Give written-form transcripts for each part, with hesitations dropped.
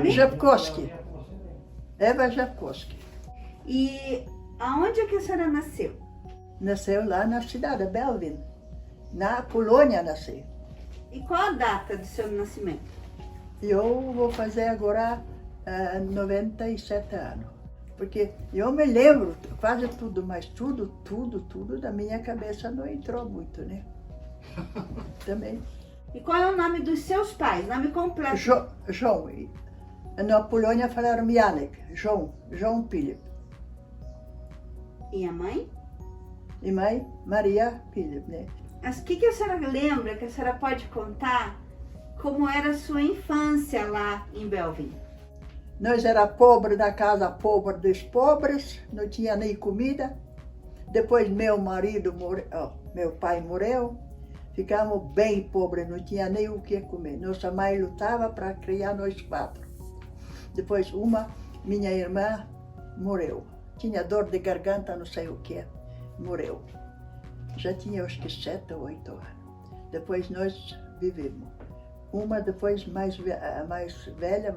nome? Japkowski. Eva Japkowski. E aonde é que a senhora nasceu? Nasceu lá na cidade de Belvin. Na Polônia nasci. E qual a data do seu nascimento? Eu vou fazer agora 97 anos. Porque eu me lembro quase tudo, mas tudo da minha cabeça não entrou muito, né? Também. E qual é o nome dos seus pais? Nome completo. João. Na Polônia falaram Janek. João Philip. E a mãe? E mãe, Maria Philip, né? Mas o que a senhora lembra, que a senhora pode contar como era a sua infância lá em Belvin? Nós era pobre da casa pobre dos pobres, não tinha nem comida. Depois meu pai morreu, ficamos bem pobres, não tinha nem o que comer. Nossa mãe lutava para criar nós 4. Depois minha irmã morreu. Tinha dor de garganta, não sei o que, morreu. Já tinha acho que 7 ou 8 anos. Depois nós vivemos. Depois mais velha,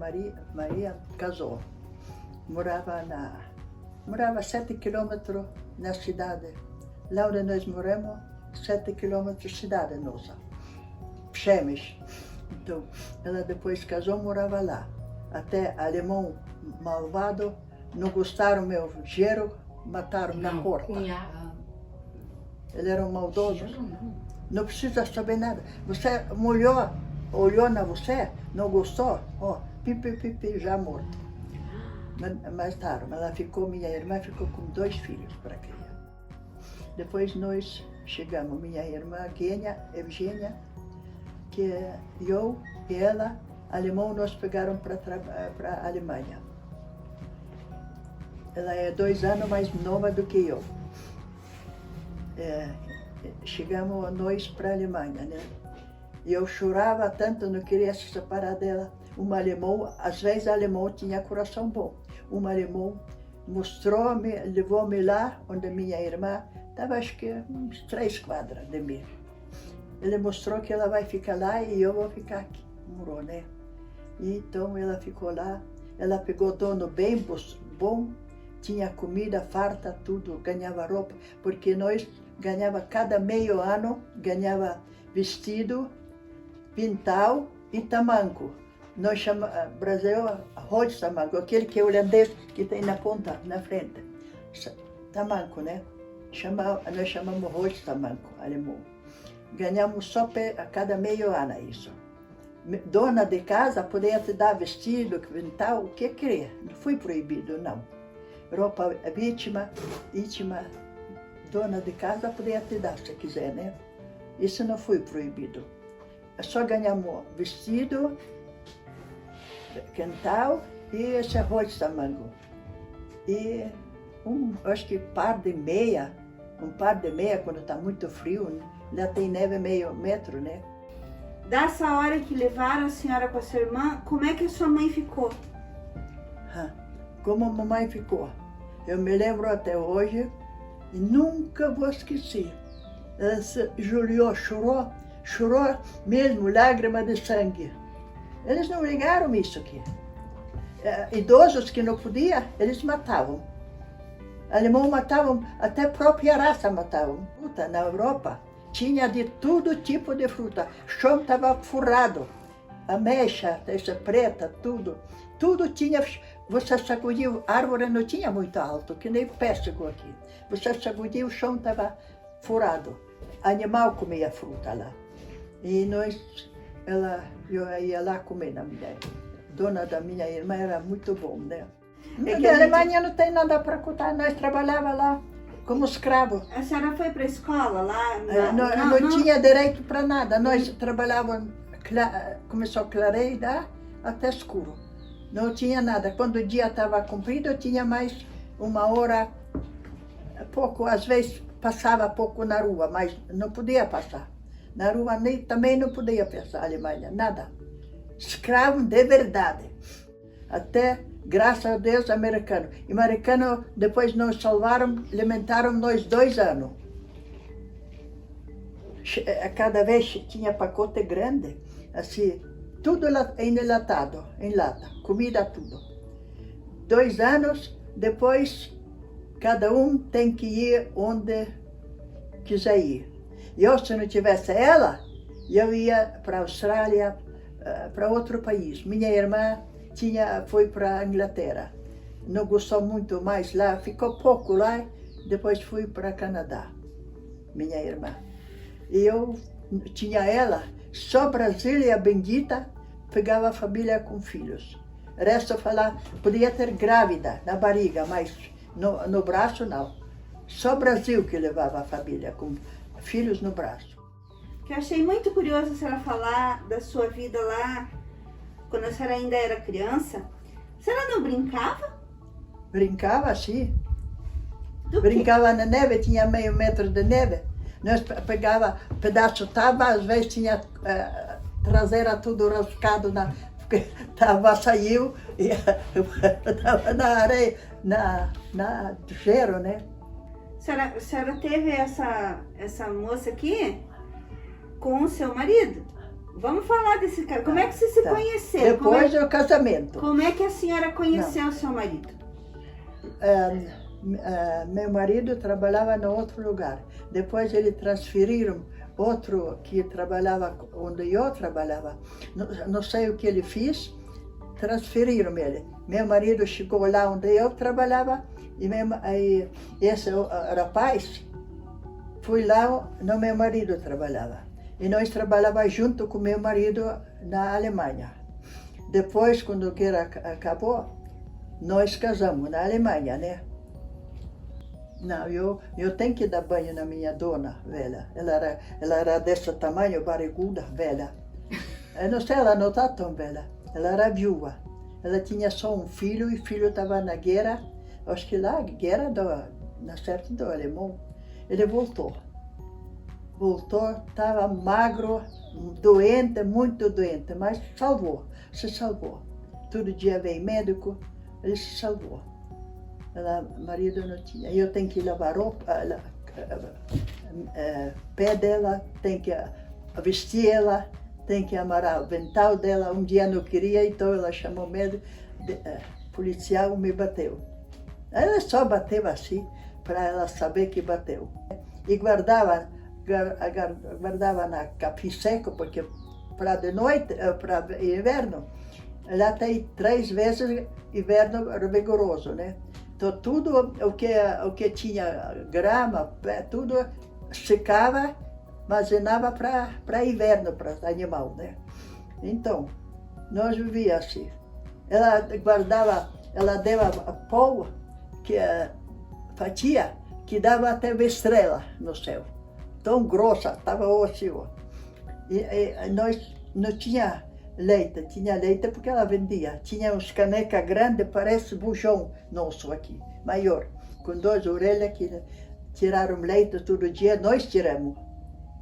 Maria, casou. Morava a 7 quilômetros na cidade. Lá onde nós moramos, 7 quilômetros cidade nossa. Przemyśl. Então, ela depois casou, morava lá. Até alemão malvado, não gostaram do meu genro, mataram na porta. Ele era um maldoso. Não precisa saber nada. Você olhou na você, não gostou, pipi, já morto. Mais tarde, minha irmã ficou com 2 filhos para criar. Depois nós chegamos, minha irmã Eugênia, que eu e ela, alemão, nós pegaram para a Alemanha. Ela é 2 anos mais nova do que eu. Chegamos nós para a Alemanha, né? E eu chorava tanto, não queria se separar dela. Alemão, às vezes alemão tinha coração bom. Alemão levou-me lá, onde minha irmã estava, acho que uns 3 quadras de mim. Ele mostrou que ela vai ficar lá e eu vou ficar aqui, morou, né? E então ela ficou lá, ela pegou dono bem bom, tinha comida farta, tudo, ganhava roupa, porque nós ganhava cada meio ano, ganhava vestido, pintal e tamanco. Nós chamamos, Brasil, tamanco, aquele que é holandês, que tem na ponta, na frente. Tamanco, né? Nós chamamos tamanco, alemão. Ganhamos só a cada meio ano isso. Dona de casa podia te dar vestido, pintal, o que queria. Não foi proibido, não. Roupa íntima, dona de casa podia te dar se quiser, né? Isso não foi proibido. Só ganhamos vestido, quental e esse arroz tamango. E acho que um par de meia, quando está muito frio, lá tem neve meio metro, né? Dessa hora que levaram a senhora com a sua irmã, como é que a sua mãe ficou? Como a mamãe ficou? Eu me lembro até hoje e nunca vou esquecer. Ela se ajoelhou, chorou mesmo, lágrima de sangue. Eles não ligaram isso aqui. Idosos que não podiam, eles matavam. Alemão matavam, até a própria raça matavam. Fruta na Europa tinha de todo tipo de fruta. O chão estava furado, ameixa, essa preta, tudo. Tudo tinha, você sacudiu, a árvore não tinha muito alto, que nem pêssego aqui. Você sacudiu, o chão estava furado. Animal comia fruta lá. E eu ia lá comer na minha dona da minha irmã, era muito bom, né? Na Alemanha não tem nada para contar, nós trabalhávamos lá como escravos. A senhora foi para a escola lá? Não tinha direito para nada, nós trabalhávamos, começou a clarear até escuro. Não tinha nada, quando o dia estava comprido, tinha mais 1 hora, pouco, às vezes passava pouco na rua, mas não podia passar. Na rua também não podia passar a Alemanha, nada. Escravo de verdade. Até, graças a Deus, americano. E americano, depois nos salvaram, alimentaram nós 2 anos. Cada vez tinha pacote grande, assim, tudo enlatado, em lata, comida tudo. 2 anos, depois cada um tem que ir onde quiser ir. Eu, se não tivesse ela, eu ia para a Austrália, para outro país. Minha irmã foi para a Inglaterra. Não gostou muito mais lá, ficou pouco lá, depois fui para o Canadá, minha irmã. E eu tinha ela, só Brasília bendita, pegava a família com filhos. O resto podia ter grávida na barriga, mas no braço não. Só Brasil que levava a família com filhos no braço. Que eu achei muito curioso a senhora falar da sua vida lá, quando a senhora ainda era criança. A senhora não brincava? Brincava, sim. Do Brincava na neve, tinha meio metro de neve. Nós pegava pedaço de tábua, às vezes tinha traseira tudo rascado, porque tábua saiu e estava na areia, na gelo, né? A senhora teve essa moça aqui com o seu marido? Vamos falar desse cara. Como é que vocês se conheceram? Depois do casamento. Como é que a senhora conheceu o seu marido? Meu marido trabalhava em outro lugar. Depois eles transferiram outro que trabalhava onde eu trabalhava. Não sei o que ele fez, transferiram ele. Meu marido chegou lá onde eu trabalhava e esse rapaz foi lá onde meu marido trabalhava. E nós trabalhávamos junto com meu marido na Alemanha. Depois, quando a guerra acabou, nós casamos na Alemanha, né? Não, eu tenho que dar banho na minha dona, velha. Ela era desse tamanho, barriguda, velha. Eu não sei, ela não está tão velha. Ela era viúva. Ela tinha só um filho e o filho estava na guerra. Acho que lá, guerra na certa do alemão. Ele voltou. Estava magro, doente, muito doente, mas se salvou. Todo dia veio médico, ele se salvou. Marido não tinha. Eu tenho que lavar roupa, pé dela, tenho que vestir ela, tenho que amarrar o vental dela. Um dia não queria, então ela chamou o médico, policial me bateu. Ela só bateu assim, para ela saber que bateu. E guardava na capim seco, porque para de noite, para inverno, lá tem 3 vezes inverno rigoroso, né? Então tudo o que tinha grama, tudo secava, armazenava para inverno, para animal, né? Então, nós vivíamos assim. Ela guardava, ela dava pão, fatia, que dava até uma estrela no céu. Tão grossa, estava assim, ó. E nós não tinha leite porque ela vendia. Tinha uns canecas grandes, parece bujão nosso aqui, maior, com 2 orelhas que tiraram leite todo dia, nós tiramos.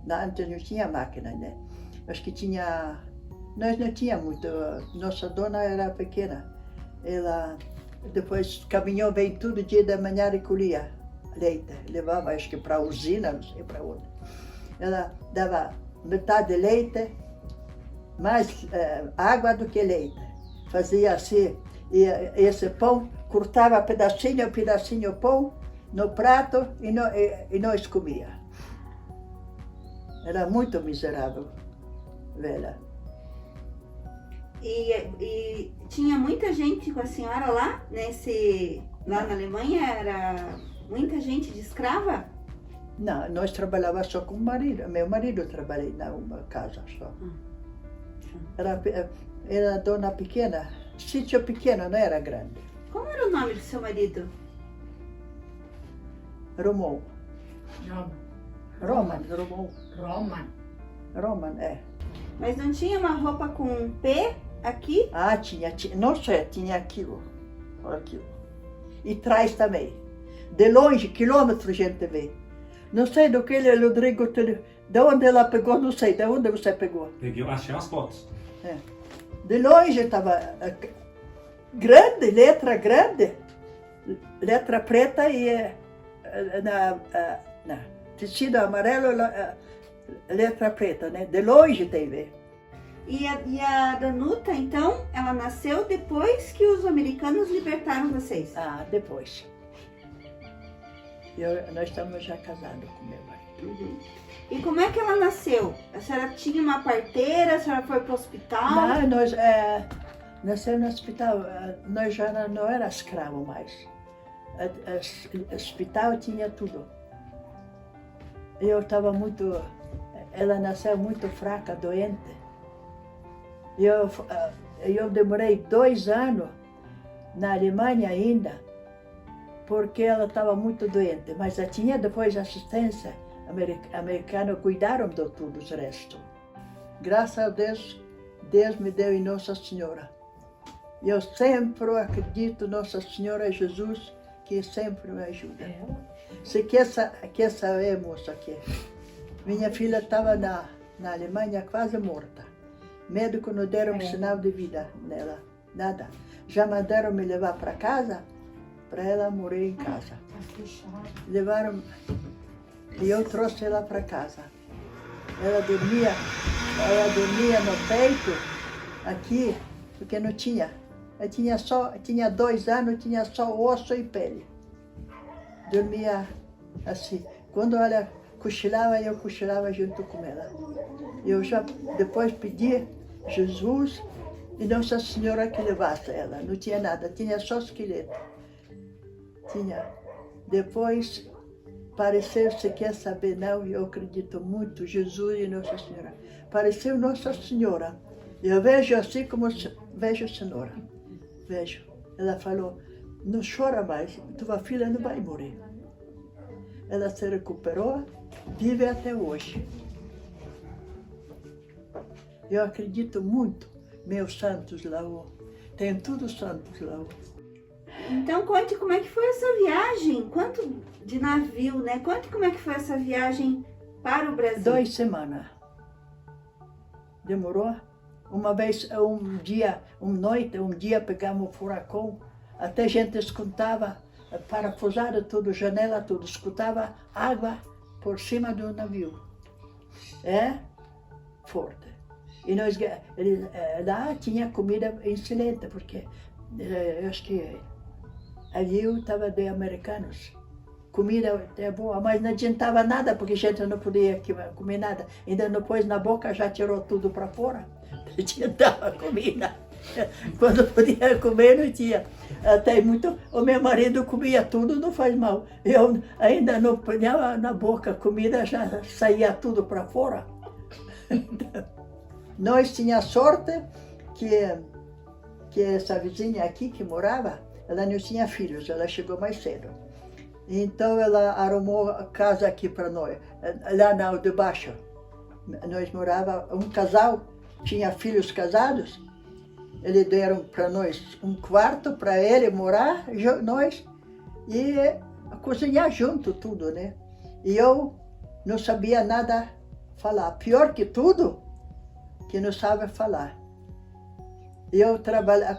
Antes não tinha máquina, né? Acho que nós não tinha muito, nossa dona era pequena. Ela depois caminhou bem todo dia da manhã e colhia leite, levava acho que para a usina, não sei para onde. Ela dava metade de leite, mais água do que leite. Fazia assim, e esse pão, cortava pedacinho pão no prato e nós comia. Era muito miserável, velha. E tinha muita gente com a senhora lá, lá na Alemanha, era muita gente de escrava? Não, nós trabalhávamos só com o marido. Meu marido trabalhava numa casa só. Era dona pequena, sítio pequeno, não era grande. Como era o nome do seu marido? Roman, é. Mas não tinha uma roupa com um P aqui? Ah, tinha, não sei, tinha aquilo. E trás também. De longe, quilômetros a gente vê. Não sei do que ele, Rodrigo, de onde ela pegou, não sei, de onde você pegou. Peguei, achei as fotos. É. De longe estava grande, letra preta e tecido amarelo, letra preta, né? De longe tem ver. E a Danuta, então, ela nasceu depois que os americanos libertaram vocês? Ah, depois. Nós estamos já casados com meu marido. Uhum. E como é que ela nasceu? A senhora tinha uma parteira? A senhora foi para o hospital? Não, nós nasceu no hospital. Nós já não era escravo mais. O hospital tinha tudo. Eu estava muito... Ela nasceu muito fraca, doente. Eu demorei 2 anos na Alemanha ainda, porque ela estava muito doente. Mas já tinha depois assistência americana, cuidaram de tudo o resto. Graças a Deus, Deus me deu em Nossa Senhora. Eu sempre acredito em Nossa Senhora Jesus, que sempre me ajuda. Você quer saber, moça, que minha filha estava na Alemanha quase morta. Médico não deram sinal de vida nela, nada. Já mandaram me levar para casa, para ela morrer em casa. Levaram, e eu trouxe ela para casa. Ela dormia no peito, aqui, porque não tinha. Ela tinha 2 anos, tinha só osso e pele. Dormia assim. Quando ela cochilava, eu cochilava junto com ela. Eu já depois pedi Jesus e Nossa Senhora que levasse ela. Não tinha nada, tinha só esqueleto. Tinha. Depois apareceu, você quer saber? Não, eu acredito muito, Jesus e Nossa Senhora. Apareceu Nossa Senhora. Eu vejo assim como vejo a Senhora. Vejo. Ela falou, não chora mais, tua filha não vai morrer. Ela se recuperou, vive até hoje. Eu acredito muito, meus santos lá, tenho todos santos lá. Então conte como é que foi essa viagem, quanto de navio, né? Conte como é que foi essa viagem para o Brasil. 2 semanas. Demorou. Uma vez, um dia pegamos um furacão, até a gente escutava, parafusado tudo, janela tudo, escutava água por cima do navio. É forte. E nós, lá tinha comida excelente, porque eu acho que ali estava de americanos. Comida até boa, mas não adiantava nada, porque a gente não podia comer nada. Ainda não pôs na boca, já tirou tudo para fora. Não adiantava comida. Quando podia comer, não tinha. Até muito, o meu marido comia tudo, não faz mal. Eu ainda não punha na boca comida, já saía tudo para fora. Nós tínhamos sorte que essa vizinha aqui que morava, ela não tinha filhos, ela chegou mais cedo. Então ela arrumou a casa aqui para nós, lá na de baixo. Nós morava um casal, tinha filhos casados, eles deram para nós um quarto para ele morar, nós, e cozinhar junto tudo, né? E eu não sabia nada falar. Pior que tudo, que não sabe falar. Eu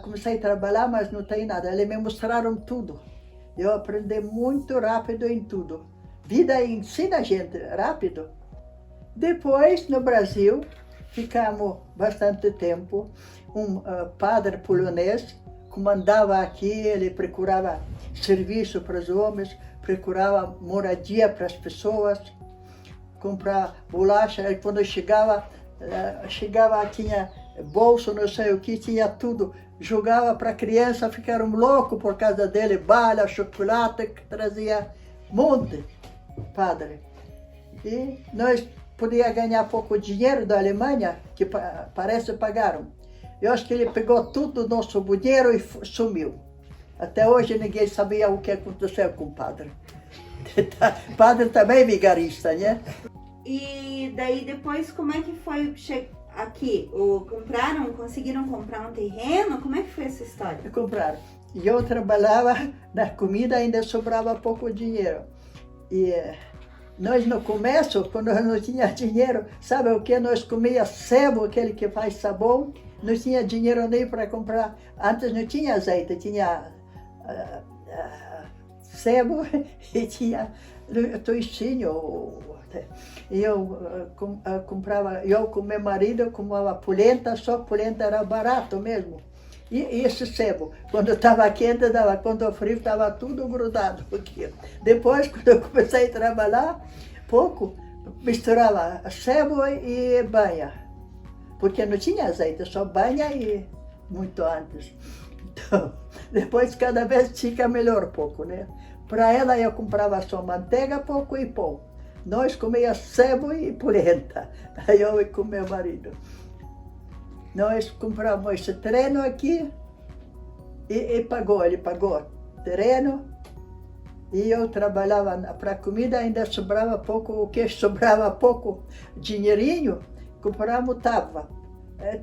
comecei a trabalhar, mas não tem nada. Eles me mostraram tudo. Eu aprendi muito rápido em tudo. Vida ensina a gente rápido. Depois, no Brasil, ficamos bastante tempo. Um padre polonês comandava aqui, ele procurava serviço para os homens, procurava moradia para as pessoas, comprar bolacha. E quando chegava, tinha bolso, não sei o que, tinha tudo. Jogava para a criança, ficaram loucos por causa dele, bala, chocolate, que trazia um monte, padre. E nós podíamos ganhar pouco dinheiro da Alemanha, que parece pagaram. Eu acho que ele pegou tudo do nosso dinheiro e sumiu. Até hoje ninguém sabia o que aconteceu com o padre. Padre também é vigarista, né? E daí depois, como é que foi aqui? Conseguiram comprar um terreno? Como é que foi essa história? Compraram. E eu trabalhava na comida, ainda sobrava pouco dinheiro. E nós no começo, quando não tinha dinheiro, sabe o que? Nós comia sebo, aquele que faz sabão, não tinha dinheiro nem para comprar. Antes não tinha azeite, tinha sebo e tinha toicinho. E eu comprava, eu com meu marido, eu comprava polenta, só polenta era barato mesmo. E esse sebo, quando estava quente, quando frio, estava tudo grudado aqui. Depois, quando eu comecei a trabalhar, pouco, misturava sebo e banha. Porque não tinha azeite, só banha e muito antes. Então, depois cada vez fica melhor pouco, né? Para ela eu comprava só manteiga, pouco e pão. Nós comíamos sebo e polenta, eu e com meu marido. Nós compramos esse terreno aqui e ele pagou terreno. E eu trabalhava para comida, ainda sobrava pouco, o que sobrava pouco dinheirinho, compramos tábua.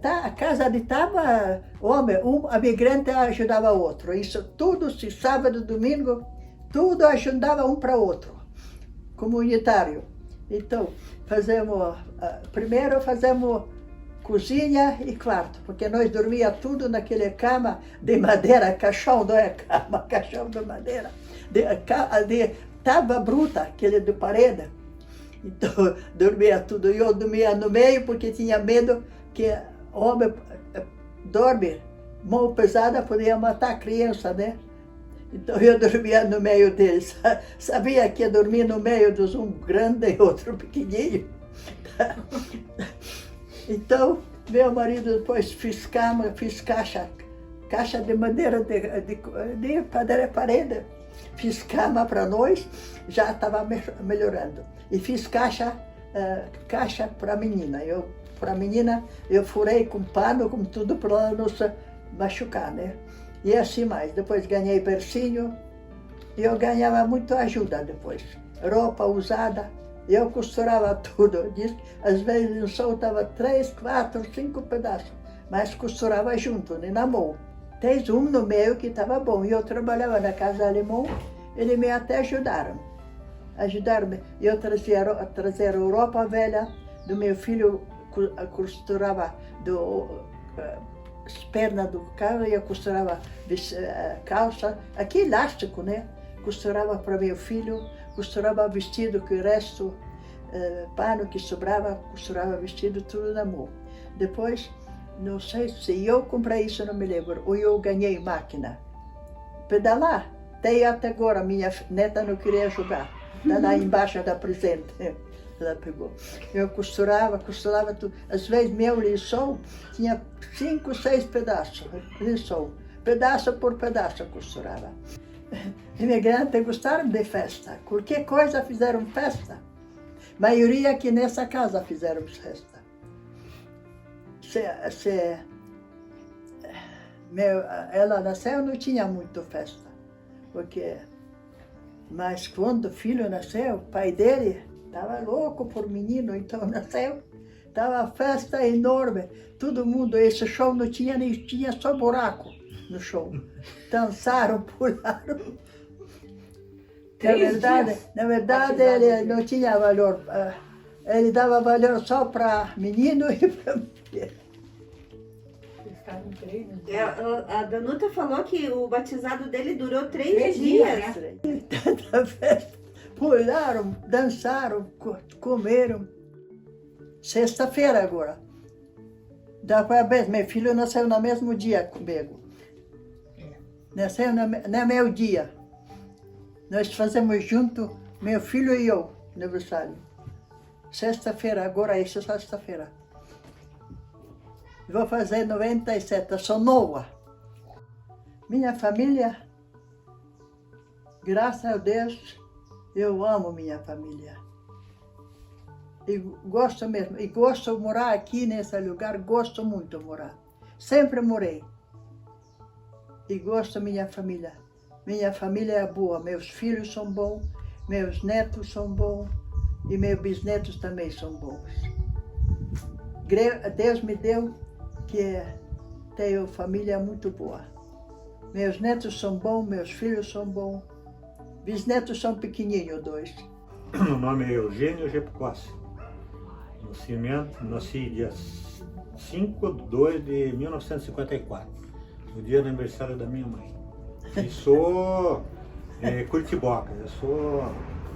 A casa de tábua, homem, um imigrante ajudava o outro. Isso tudo, se sábado, domingo, tudo ajudava um para o outro, comunitário. Então, primeiro fazemos cozinha e quarto, porque nós dormia tudo naquele cama de madeira, caixão, não é cama, caixão de madeira, de tábua bruta, aquele de parede. Então, dormia tudo. Eu dormia no meio porque tinha medo que o homem dorme, mão pesada, podia matar a criança, né? Então eu dormia no meio deles. Sabia que ia dormir no meio dos um grande e outro pequenininho. Então, meu marido depois fiz caixa de madeira de parede. Fiz cama para nós, já estava melhorando. E fiz caixa para a menina. Para a menina eu furei com pano, com tudo, para ela não se machucar, né? E assim mais. Depois ganhei bercinho e eu ganhava muito ajuda depois. Roupa usada, eu costurava tudo. Às vezes eu soltava 3, 4, 5 pedaços, mas costurava junto, né, na mão. Tem um no meio que estava bom. E eu trabalhava na casa alemã, eles me até ajudaram. Ajudaram-me. Eu trazia roupa velha do meu filho, costurava as pernas do carro, eu costurava calça, aqui elástico, né? Costurava para meu filho, costurava vestido, que o resto, pano que sobrava, costurava vestido, tudo na mão. Depois, não sei se eu comprei isso, não me lembro, ou eu ganhei máquina. Pedalar, até agora, minha neta não queria jogar, está lá embaixo da presente. Ela pegou. Eu costurava tudo. Às vezes meu lençol tinha 5, 6 pedaços. Lençol. Pedaço por pedaço eu costurava. Imigrantes gostaram de festa. Qualquer coisa fizeram festa. A maioria aqui nessa casa fizeram festa. Ela nasceu, não tinha muito festa. Mas quando o filho nasceu, o pai dele estava louco por menino, então nasceu. Estava festa enorme. Todo mundo, esse show não tinha nem tinha só buraco no show. Dançaram, pularam. Na verdade ele não tinha valor. Ele dava valor só para menino e para mulher. A Danuta falou que o batizado dele durou 3 dias. Tanta festa. Pularam, dançaram, comeram. Sexta-feira agora. Meu filho nasceu no mesmo dia comigo. Nasceu no meu dia. Nós fazemos junto, meu filho e eu, aniversário. Sexta-feira, agora é sexta-feira. Vou fazer 97, sou nova. Minha família, graças a Deus, eu amo minha família. E gosto mesmo. E gosto de morar aqui nesse lugar, gosto muito de morar. Sempre morei. E gosto da minha família. Minha família é boa, meus filhos são bons, meus netos são bons e meus bisnetos também são bons. Deus me deu que tenho família muito boa. Meus netos são bons, meus filhos são bons. Bisnetos são pequenininhos, 2. Meu nome é Eugênio Gepcossi. Nasci dia 5/2/1954, no dia do aniversário da minha mãe. E sou Curitiboca.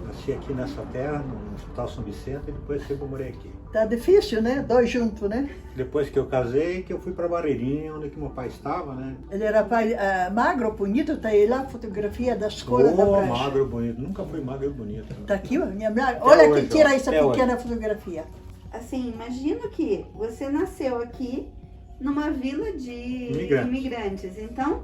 Nasci aqui nessa terra, no Hospital São Vicente, e depois sempre morei aqui. Tá difícil, né? Dois juntos, né? Depois que eu casei, que eu fui para Barreirinha, onde que meu pai estava, né? Ele era pai magro, bonito, tá aí lá, fotografia da escola da praia. Magro, bonito. Nunca fui magro e bonito. Tá aqui, ó, minha olha hoje, que tira ó, essa até pequena fotografia. Assim, imagina que você nasceu aqui numa vila de imigrantes. Então,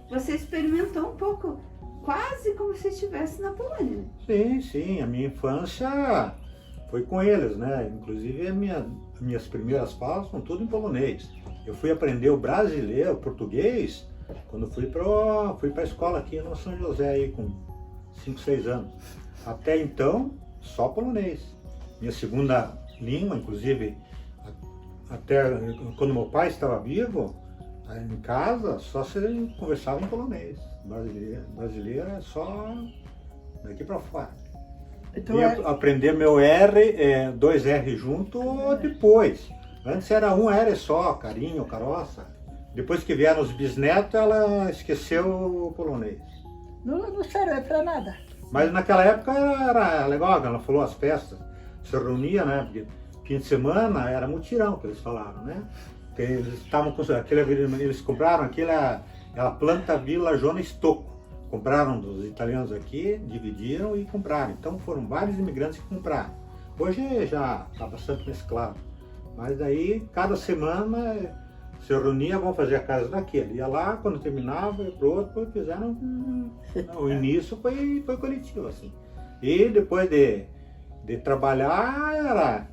você experimentou um pouco, quase como se estivesse na Polônia. Sim, sim. A minha infância foi com eles, né? Inclusive, minhas primeiras falas são tudo em polonês. Eu fui aprender o brasileiro, o português, quando fui para a escola aqui no São José, aí, com 5, 6 anos. Até então, só polonês. Minha segunda língua, inclusive, até quando meu pai estava vivo, em casa, só se conversava em polonês. Brasileiro é só daqui para fora. Então, E aprender meu R, 2 R junto depois. Antes era um R só, carinho, caroça. Depois que vieram os bisnetos, ela esqueceu o polonês. não serve para nada. Mas naquela época era legal, ela falou as festas, se reunia, né? Porque fim de semana era mutirão que eles falaram, né? Porque eles estavam com eles compraram aquela planta Vila Joana Stocco. Compraram dos italianos aqui, dividiram e compraram. Então foram vários imigrantes que compraram. Hoje já está bastante mesclado. Mas aí cada semana se reunia, vamos fazer a casa daquele. Ia lá, quando terminava, ia pro outro, fizeram. O início foi coletivo, assim. E depois de trabalhar era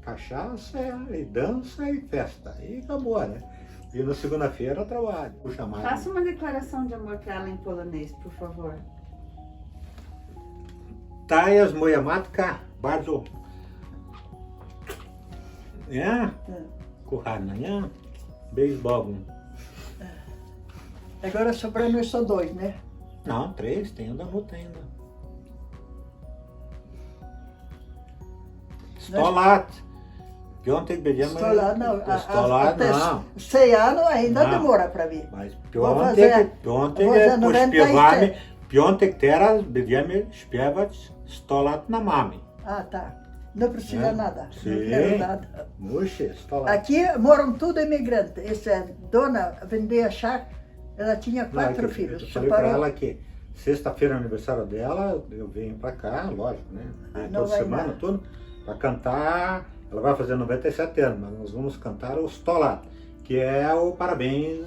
cachaça, e dança e festa. E acabou, né? E na segunda-feira trabalho. Puxa mais. Faça uma declaração de amor para ela em polonês, por favor. Ta jest moja matka, bardzo nie? Kochana, nie? Beijo, Bob. Agora sobrando só 2, né? Não, 3, tem o da Ruta ainda. 100 lat. Piątek będziemy... 100 lat, não. 100 lat, não. 100 anos ainda Não. demora para vir. Mas Vou fazer piątek, piątek teraz będziemy śpiewać 100 lat na mamie. Ah, tá. Não precisa nada. Sim. Não quero nada. Muxe, 100 lat. Aqui moram tudo imigrantes. Essa dona vendia chá, ela tinha 4 filhos. Eu falei pra ela que sexta-feira é aniversário dela, eu venho pra cá, lógico, né? Toda semana, nada. tudo, pra cantar. Ela vai fazer 97 anos, mas nós vamos cantar o 100 lat, que é o parabéns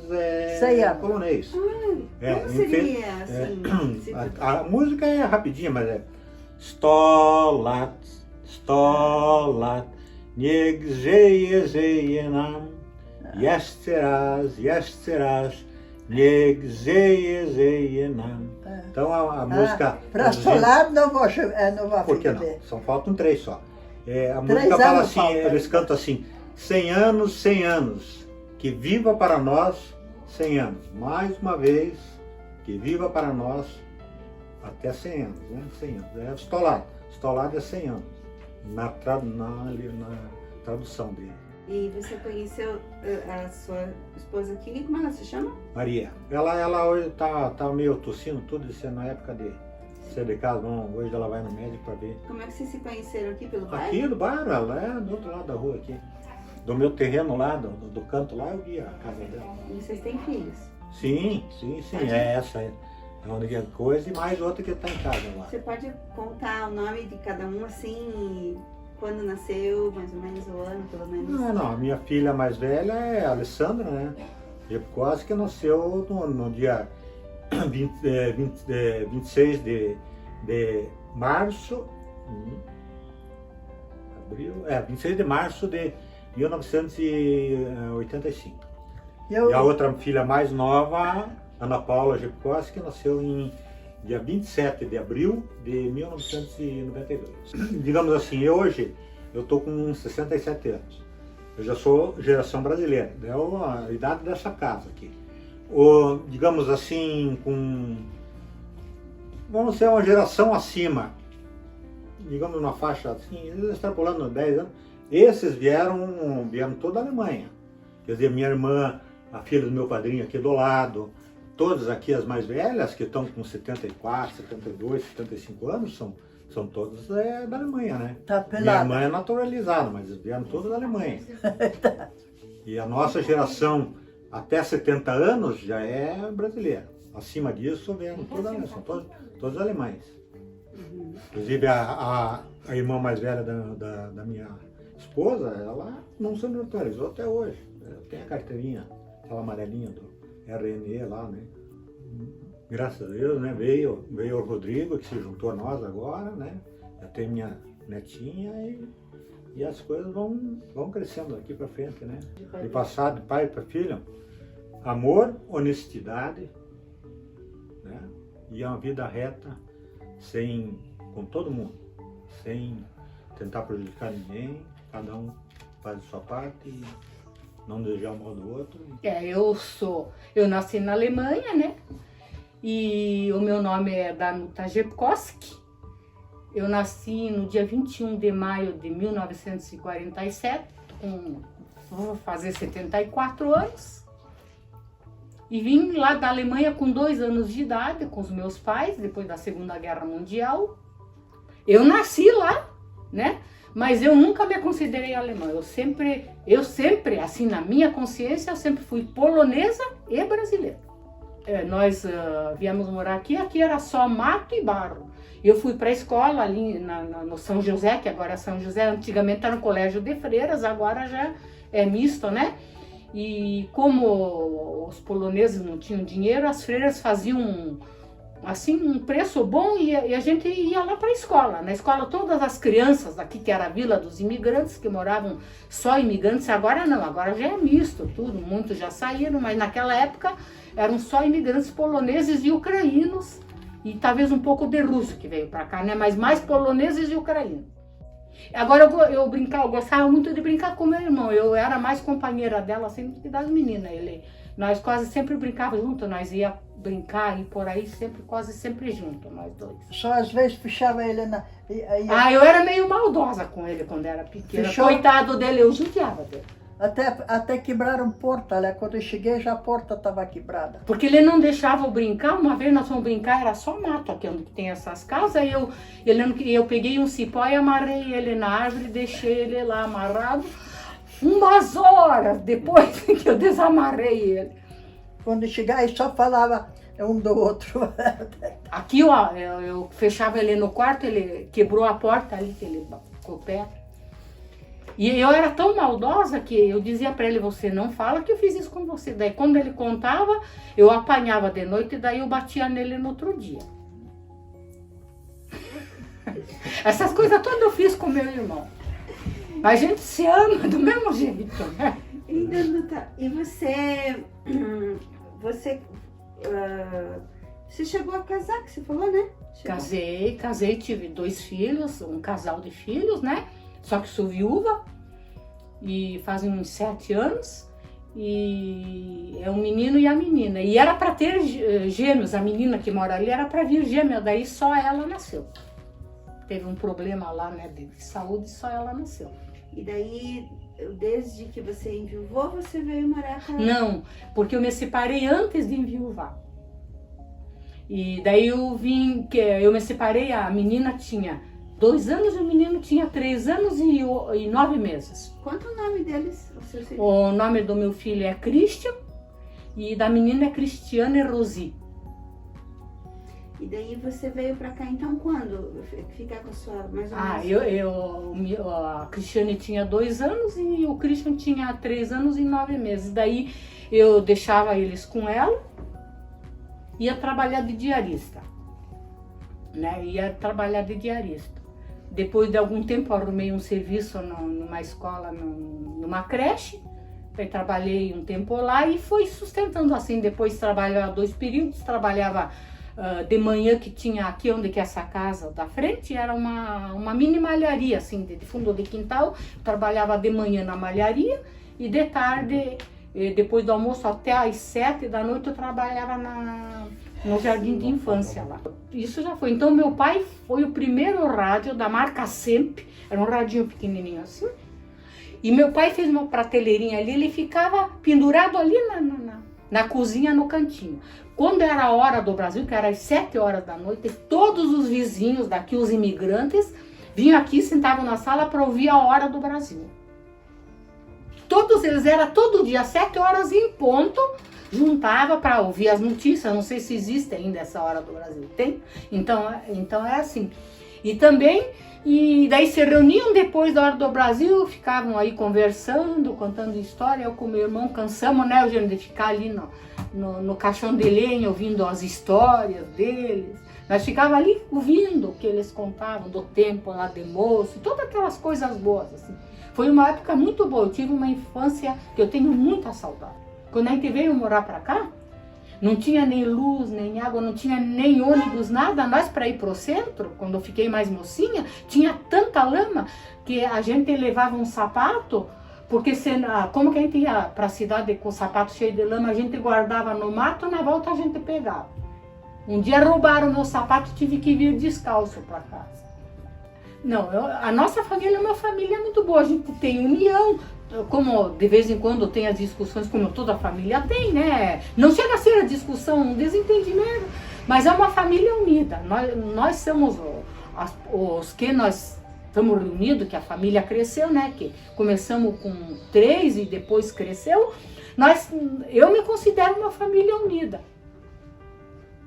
polonês. Como seria assim? A música é rapidinha, mas é 100 lat, niech żyje nam, jeszcze raz, niech żyje nam. Então a música... Para solar não vou Por que não? Só faltam 3 só. A música fala assim, eles cantam assim, 100 anos, 100 anos, que viva para nós 100 anos. Mais uma vez, que viva para nós até 100 anos, né? 100 anos. É estolado. Estolado é 100 anos, na tradução dele. E você conheceu a sua esposa aqui, como ela se chama? Maria. Ela hoje tá meio tossindo tudo, isso é na época de ser de casa, hoje ela vai no médico para ver. Como é que vocês se conheceram aqui pelo bairro? Aqui no bairro, ela é do outro lado da rua aqui. Do meu terreno lá, do canto lá, eu vi a casa dela. E vocês têm filhos? Sim. É essa. É a única coisa e mais outra que está em casa agora. Você pode contar o nome de cada um assim, quando nasceu, mais ou menos o ano, pelo menos? Não, a minha filha mais velha é a Alessandra, né? Quase que nasceu no dia 26 de março. Abril, 26 de março de 1985. E a outra filha mais nova, Ana Paula Jepkowski, que nasceu em dia 27 de abril de 1992. Digamos assim, hoje eu estou com 67 anos. Eu já sou geração brasileira, é a idade dessa casa aqui. Digamos assim, vamos ser uma geração acima, digamos uma faixa assim, extrapolando 10 anos, esses vieram toda da Alemanha. Quer dizer, minha irmã, a filha do meu padrinho aqui do lado, todas aqui, as mais velhas, que estão com 74, 72, 75 anos, são todas da Alemanha, né? Tá Minha pelada. mãe é naturalizada, mas vieram todas da Alemanha. E a nossa geração, até 70 anos, já é brasileira. Acima disso, vieram todas, são todos alemães. Inclusive, a irmã mais velha da minha esposa, ela não se naturalizou até hoje. Ela tem a carteirinha, aquela amarelinha do RNE lá, né? Graças a Deus, né? Veio o Rodrigo, que se juntou a nós agora, né? Já tem minha netinha e as coisas vão crescendo daqui para frente, né? De passar de pai para filho, amor, honestidade, né? E uma vida reta, com todo mundo, sem tentar prejudicar ninguém, cada um faz a sua parte e não desejar o mal do outro. Eu nasci na Alemanha, né? E o meu nome é Danuta Jepkowski. Eu nasci no dia 21 de maio de 1947, vou fazer 74 anos. E vim lá da Alemanha com 2 anos de idade, com os meus pais, depois da Segunda Guerra Mundial. Eu nasci lá, né? Mas eu nunca me considerei alemã. Eu sempre, assim, na minha consciência, eu sempre fui polonesa e brasileira. Nós viemos morar aqui era só mato e barro. Eu fui para a escola ali no São José, que agora é São José, antigamente era um colégio de freiras, agora já é misto, né? E como os poloneses não tinham dinheiro, as freiras faziam assim um preço bom e a gente ia lá para a escola. Na escola todas as crianças daqui, que era a vila dos imigrantes, que moravam só imigrantes, agora não, agora já é misto tudo, muitos já saíram, mas naquela época eram só imigrantes poloneses e ucranianos, e talvez um pouco de russo que veio para cá, né? Mas mais poloneses e ucranianos. Agora eu gostava muito de brincar com meu irmão, eu era mais companheira dela sempre que das meninas. Nós quase sempre brincávamos juntos, nós ia brincar e por aí quase sempre juntos, nós dois. Só às vezes puxava ele na... Eu era meio maldosa com ele quando era pequena. Fechou? Coitado dele, eu judiava dele. Até quebraram porta, né? Quando eu cheguei já a porta estava quebrada. Porque ele não deixava eu brincar. Uma vez nós fomos brincar, era só mato aqui onde tem essas casas. Eu peguei um cipó e amarrei ele na árvore, deixei ele lá amarrado. Umas horas depois que eu desamarrei ele. Quando chegava, ele só falava um do outro. Aqui, ó, eu fechava ele no quarto, ele quebrou a porta ali, que ele ficou perto. E eu era tão maldosa que eu dizia pra ele, você não fala que eu fiz isso com você. Daí quando ele contava, eu apanhava de noite e daí eu batia nele no outro dia. Essas coisas todas eu fiz com meu irmão. A gente se ama do mesmo jeito, né? E você chegou a casar, que você falou, né? Casei, tive 2 filhos, um casal de filhos, né? Só que sou viúva e fazem uns 7 anos. E é um menino e a menina. E era para ter gêmeos, a menina que mora ali era para vir gêmea, daí só ela nasceu. Teve um problema lá, né, de saúde, só ela nasceu. E daí, desde que você enviuvou, você veio morar com ela? Não, porque eu me separei antes de enviuvar. E daí eu me separei, a menina tinha 2 anos e o menino tinha 3 anos e 9 meses. Quanto o nome deles? O nome do meu filho é Christian e da menina é Cristiane Rosi. E daí você veio pra cá então quando? Ficar com a sua mais ou menos? A Cristiane tinha 2 anos e o Christian tinha 3 anos e 9 meses. Daí eu deixava eles com ela, ia trabalhar de diarista, né? Depois de algum tempo eu arrumei um serviço numa escola, numa creche. Eu trabalhei um tempo lá e fui sustentando assim. Depois trabalhava 2 períodos, trabalhava de manhã, que tinha aqui onde que é essa casa da frente, era uma mini malharia, assim, de fundo de quintal. Trabalhava de manhã na malharia e de tarde, depois do almoço até às 7 da noite, eu trabalhava no jardim de infância lá. Isso já foi. Então meu pai foi o primeiro rádio da marca Semp, era um radinho pequenininho assim. E meu pai fez uma prateleirinha ali, ele ficava pendurado ali na cozinha, no cantinho. Quando era a hora do Brasil, que era às 7 horas da noite, todos os vizinhos daqui, os imigrantes, vinham aqui, sentavam na sala para ouvir a hora do Brasil. Todos eles, era todo dia, 7 horas em ponto, juntava para ouvir as notícias. Não sei se existe ainda essa hora do Brasil. Tem? Então é assim. E também, e daí se reuniam depois da hora do Brasil, ficavam aí conversando, contando história. Eu com meu irmão cansamos, né, Eugênio, de ficar ali no caixão de lenha, ouvindo as histórias deles. Nós ficávamos ali ouvindo o que eles contavam do tempo lá de moço, todas aquelas coisas boas, assim. Foi uma época muito boa, eu tive uma infância que eu tenho muita saudade. Quando a gente veio morar pra cá, não tinha nem luz, nem água, não tinha nem ônibus, nada. Nós, para ir pro centro, quando eu fiquei mais mocinha, tinha tanta lama que a gente levava um sapato, porque como que a gente ia pra cidade com o sapato cheio de lama, a gente guardava no mato, na volta a gente pegava. Um dia roubaram meu sapato, tive que vir descalço para casa. Não, a nossa família é uma família muito boa, a gente tem união, como de vez em quando tem as discussões, como toda família tem, né? Não chega a ser a discussão, um desentendimento, mas é uma família unida. Nós somos os que nós estamos reunidos, que a família cresceu, né? Que começamos com 3 e depois cresceu. Eu me considero uma família unida.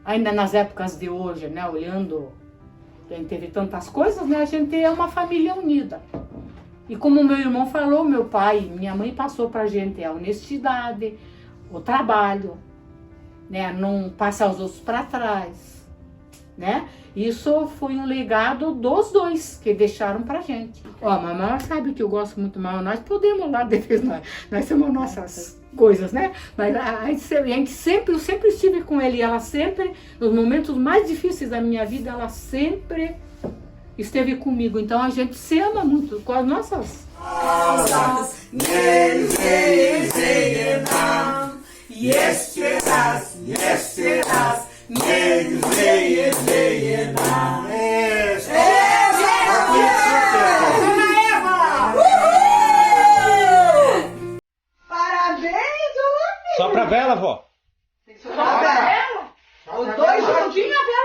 Ainda nas épocas de hoje, né? Olhando, a gente teve tantas coisas, né? A gente é uma família unida. E como meu irmão falou, meu pai e minha mãe passou pra gente a honestidade, o trabalho, né? Não passar os outros para trás, né? Isso foi um legado dos dois que deixaram pra gente. Ó, a mamãe sabe que eu gosto muito mal, nós podemos lá, depois nós temos nossas coisas, né? Mas eu sempre estive com ele, ela sempre, nos momentos mais difíceis da minha vida, ela sempre esteve comigo. Então a gente se ama muito com as nossas. Só pra vela, vó. Só pra vela? Os dois juntinhos a vela.